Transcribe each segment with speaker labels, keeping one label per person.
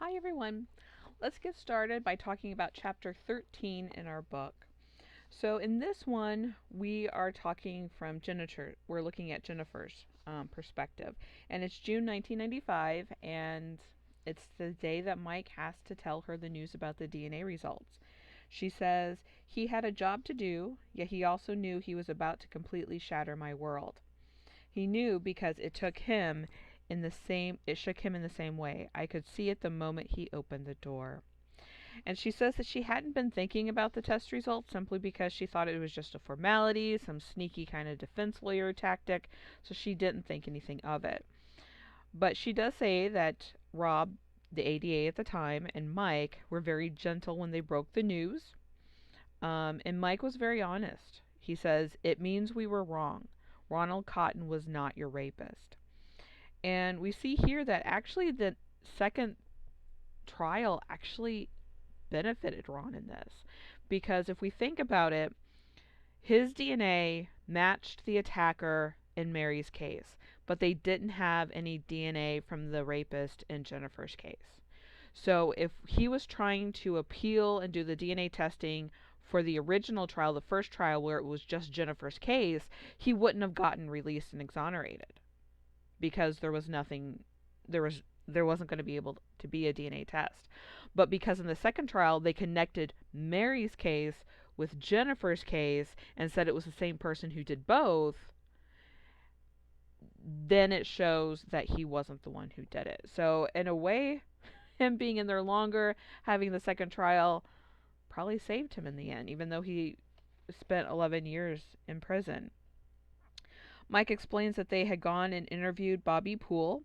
Speaker 1: Hi, everyone. Let's get started by talking about chapter 13 in our book. So, in this one, we are talking from Jennifer. We're looking at Jennifer's perspective. And it's June 1995, and it's the day that Mike has to tell her the news about the DNA results. She says, he had a job to do, yet he also knew he was about to completely shatter my world. He knew because it shook him in the same way. I could see it the moment he opened the door. And she says that she hadn't been thinking about the test results simply because she thought it was just a formality, some sneaky kind of defense lawyer tactic, so she didn't think anything of it. But she does say that Rob, the ADA at the time, and Mike were very gentle when they broke the news. And Mike was very honest. He says, "It means we were wrong. Ronald Cotton was not your rapist." And we see here that actually the second trial actually benefited Ron in this. Because if we think about it, his DNA matched the attacker in Mary's case, but they didn't have any DNA from the rapist in Jennifer's case. So if he was trying to appeal and do the DNA testing for the original trial, the first trial where it was just Jennifer's case, he wouldn't have gotten released and exonerated because there wasn't going to be able to be a DNA test. But because in the second trial they connected Mary's case with Jennifer's case and said it was the same person who did both, then it shows that he wasn't the one who did it. So in a way, him being in there longer, having the second trial probably saved him in the end, even though he spent 11 years in prison. Mike explains that they had gone and interviewed Bobby Poole.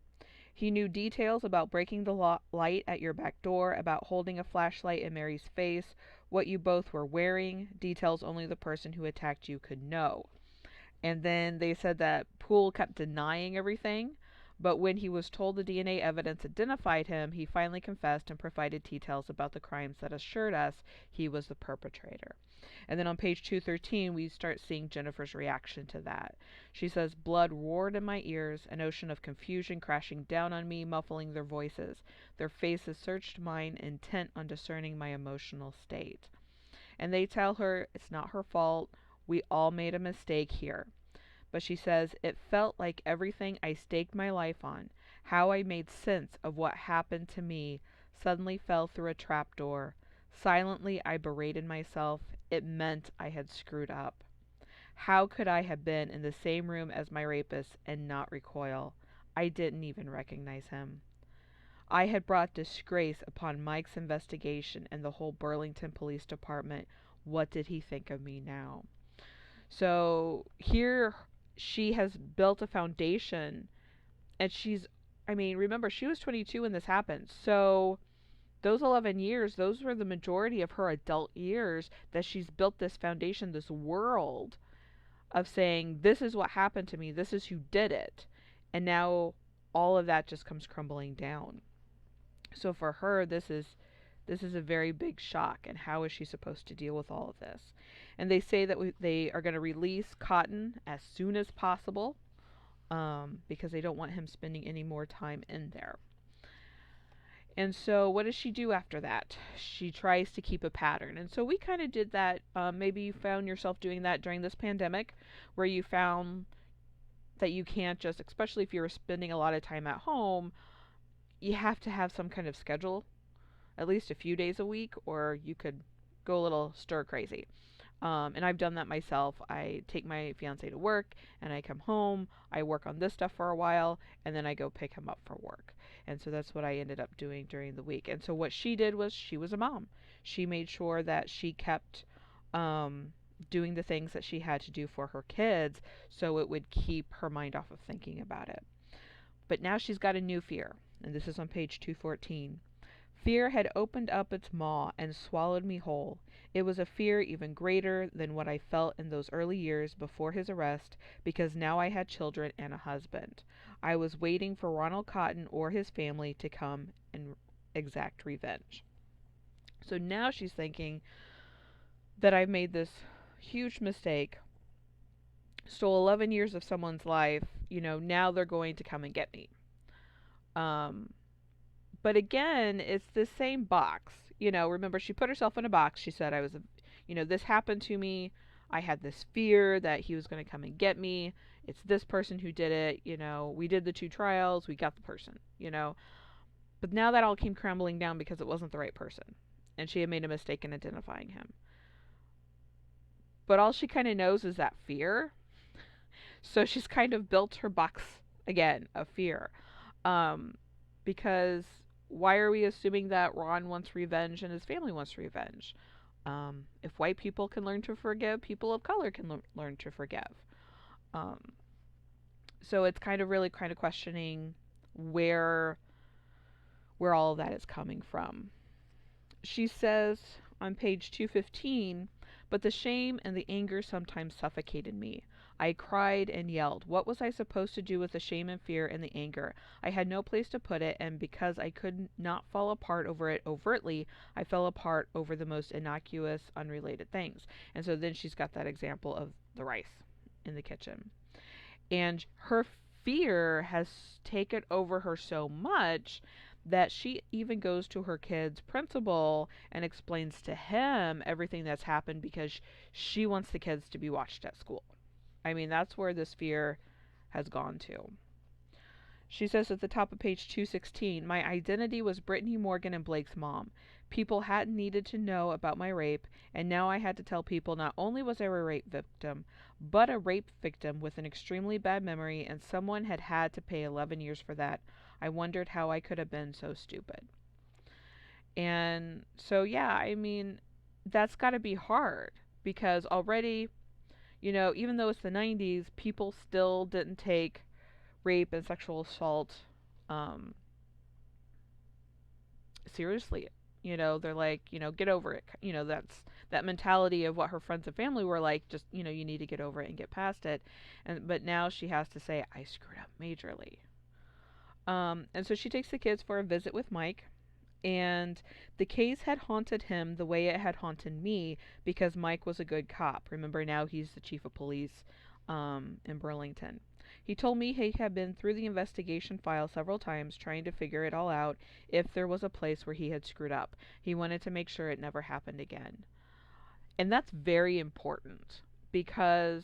Speaker 1: He knew details about breaking the light at your back door, about holding a flashlight in Mary's face, what you both were wearing, details only the person who attacked you could know. And then they said that Poole kept denying everything, but when he was told the DNA evidence identified him, he finally confessed and provided details about the crimes that assured us he was the perpetrator. And then on page 213, we start seeing Jennifer's reaction to that. She says, "Blood roared in my ears, an ocean of confusion crashing down on me, muffling their voices. Their faces searched mine, intent on discerning my emotional state." And they tell her it's not her fault. We all made a mistake here. But she says, "It felt like everything I staked my life on, how I made sense of what happened to me, suddenly fell through a trapdoor. Silently I berated myself. It meant I had screwed up. How could I have been in the same room as my rapist and not recoil? I didn't even recognize him. I had brought disgrace upon Mike's investigation and the whole Burlington Police Department. What did he think of me now?" So here she has built a foundation, and remember, she was 22 when this happened. So those 11 years, those were the majority of her adult years that she's built this foundation, this world of saying, this is what happened to me, this is who did it. And now all of that just comes crumbling down. So for her, this is a very big shock, and how is she supposed to deal with all of this? And they say that they are going to release Cotton as soon as possible, because they don't want him spending any more time in there. And so, what does she do after that? She tries to keep a pattern. And so, we kind of did that. Maybe you found yourself doing that during this pandemic, where you found that you can't just, especially if you're spending a lot of time at home, you have to have some kind of schedule, at least a few days a week, or you could go a little stir crazy. And I've done that myself. I take my fiance to work, and I come home, I work on this stuff for a while, and then I go pick him up for work. And so that's what I ended up doing during the week. And so what she did was, she was a mom. She made sure that she kept doing the things that she had to do for her kids, so it would keep her mind off of thinking about it. But now she's got a new fear, and this is on page 214. Fear had opened up its maw and swallowed me whole. It was a fear even greater than what I felt in those early years before his arrest, because now I had children and a husband. I was waiting for Ronald Cotton or his family to come and exact revenge. So now she's thinking that I've made this huge mistake, stole 11 years of someone's life, now they're going to come and get me. But But again, it's the same box. Remember, she put herself in a box. She said, this happened to me. I had this fear that he was going to come and get me. It's this person who did it. We did the 2 trials. We got the person. But now that all came crumbling down because it wasn't the right person. And she had made a mistake in identifying him. But all she kind of knows is that fear. So she's kind of built her box again of fear. Because why are we assuming that Ron wants revenge and his family wants revenge? If white people can learn to forgive, people of color can learn to forgive. Um, so it's kind of really kind of questioning where all of that is coming from. She says on page 215, but the shame and the anger sometimes suffocated me. I cried and yelled. What was I supposed to do with the shame and fear and the anger? I had no place to put it, and because I could not fall apart over it overtly, I fell apart over the most innocuous, unrelated things. And so then she's got that example of the rice in the kitchen. And her fear has taken over her so much that she even goes to her kid's principal and explains to him everything that's happened because she wants the kids to be watched at school. I mean, that's where this fear has gone to. She says at the top of page 216, my identity was Brittany Morgan and Blake's mom. People hadn't needed to know about my rape, and now I had to tell people not only was I a rape victim, but a rape victim with an extremely bad memory, and someone had to pay 11 years for that. I wondered how I could have been so stupid. And so, yeah, I mean, that's got to be hard because already, even though it's the 90s, people still didn't take rape and sexual assault seriously. They're like, get over it. That's that mentality of what her friends and family were like, just, you need to get over it and get past it. But now she has to say, I screwed up majorly. And so she takes the kids for a visit with Mike. And the case had haunted him the way it had haunted me because Mike was a good cop. Remember, now he's the chief of police in Burlington. He told me he had been through the investigation file several times trying to figure it all out if there was a place where he had screwed up. He wanted to make sure it never happened again. And that's very important because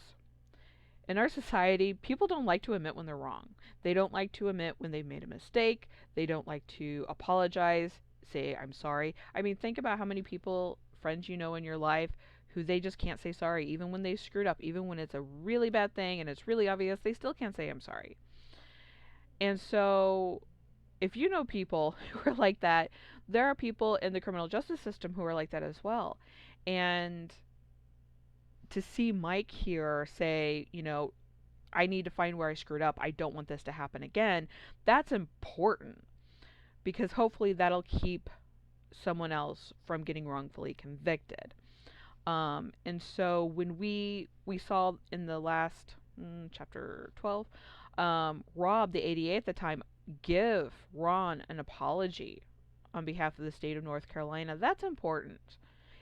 Speaker 1: in our society, people don't like to admit when they're wrong. They don't like to admit when they've made a mistake. They don't like to apologize, say, I'm sorry. I mean, think about how many people, friends in your life, who they just can't say sorry, even when they screwed up, even when it's a really bad thing and it's really obvious, they still can't say, I'm sorry. And so, if you know people who are like that, there are people in the criminal justice system who are like that as well. And to see Mike here say, I need to find where I screwed up. I don't want this to happen again. That's important because hopefully that'll keep someone else from getting wrongfully convicted. And so when we saw in the last chapter 12, Rob, the ADA at the time, give Ron an apology on behalf of the state of North Carolina. That's important.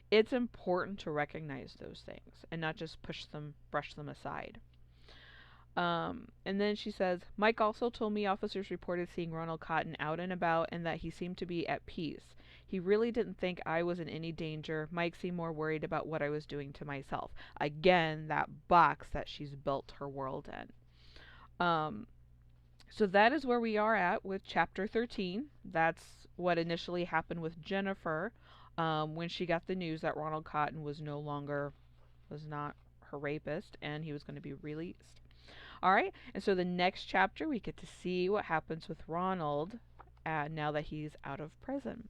Speaker 1: It's important to recognize those things and not just brush them aside. And then she says, Mike also told me officers reported seeing Ronald Cotton out and about and that he seemed to be at peace. He really didn't think I was in any danger. Mike seemed more worried about what I was doing to myself. Again, that box that she's built her world in. So that is where we are at with chapter 13. That's what initially happened with Jennifer when she got the news that Ronald Cotton was not her rapist and he was going to be released. All right, and so the next chapter we get to see what happens with Ronald now that he's out of prison.